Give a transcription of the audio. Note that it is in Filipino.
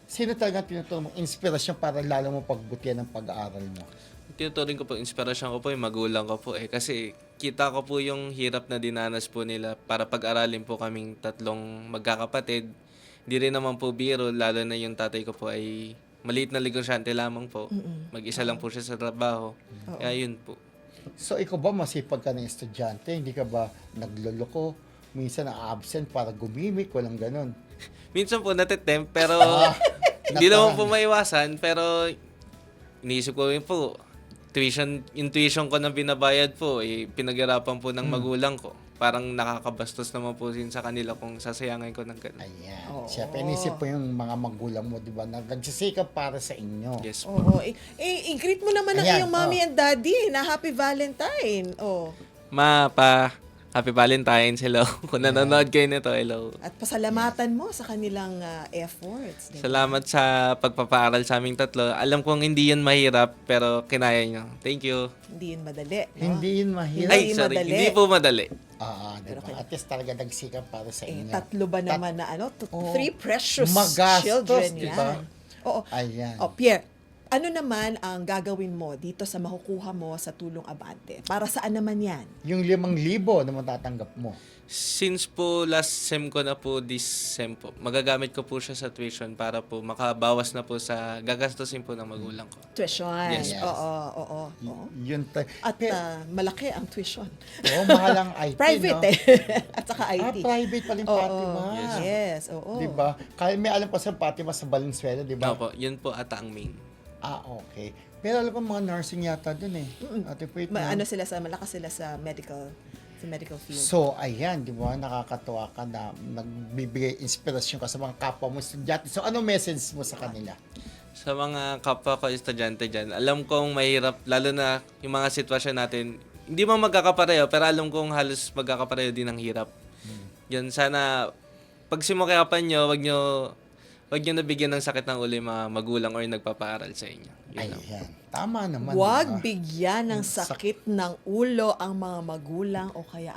Sino talaga tinuturo mong inspirasyon para lalo mo pagbutihan ng pag-aaral mo? Tinuturing ko po, inspirasyon ko po yung magulang ko po eh. Kasi kita ko po yung hirap na dinanas po nila para pag-aralin po kaming tatlong magkakapatid. Hindi rin naman po biro, lalo na yung tatay ko po ay maliit na negosyante lamang po. Mag-isa lang po siya sa trabaho. Kaya yun po. So, ikaw ba masipag ka ng estudyante? Hindi ka ba nagloloko? Minsan na-absent para gumimik? Walang ganon. Minsan po natitempt pero hindi naman po maiwasan. Pero iniisip ko rin po, yung tuition ko na binabayad po, eh, pinag-arapan po ng magulang ko. Parang nakakabastos naman po din sa kanila kung sasayangan ko ng ganun. Ayan. Oo. Siyempre, inisip po yung mga magulang mo, di ba, na nagsisikap para sa inyo. Yes po. Oo. I-greet mo naman ang Ayan, iyong mommy and daddy na Happy Valentine. Oh. Ma, pa, Happy Valentine's, hello. Kung nanonood kayo nito, hello. At pasalamatan mo sa kanilang efforts. Diba? Salamat sa pagpapaaral sa aming tatlo. Alam kong hindi yun mahirap, pero kinaya nyo. Thank you. Hindi yun madali. No? Hindi yun mahirap. Ay, Hindi sorry. madali. Hindi po madali. Di ba? At least talaga nagsikap para sa inyo. Tatlo ba naman na Oo. three precious Magastos, children di yan. ba? Oo. Ayan. Oh, Pierre, ano naman ang gagawin mo dito sa makukuha mo sa Tulong Abante? Para saan naman yan? Yung 5,000 na matatanggap mo. Since po last sem ko na po this sem po, magagamit ko po siya sa tuition para po makabawas na po sa gagastusin po ng magulang ko. Tuition. Yes. Oo. Yun. At malaki ang tuition. Mahal ang IT, Private no? At saka IT. Private pa rin Fatima. Yes, oo. Di ba? Kaya may alam pa sa Fatima sa Valenzuela, di ba? Opo, yun po ata ang main. Okay. Pero alam ko mga nursing yata dun eh. Ate Puit, no? Malakas sila sa medical field. So, ayan, di ba? Nakakatuwa ka na nagbibigay inspirasyon ka sa mga kapwa mo estudyante. So, ano message mo sa kanila? Sa mga kapwa ko estudyante dyan, alam kong mahirap, lalo na yung mga sitwasyon natin, hindi man magkakapareho, pero alam kong halos magkakapareho din ang hirap. Yan, sana, pag simukyapan nyo, wag nyo nabigyan ng sakit ng ulo yung mga magulang or nagpapaaral sa inyo. Yun lang. Ayan. Tama naman. Huwag di ba? bigyan ng sakit ng ulo ang mga magulang o kaya ang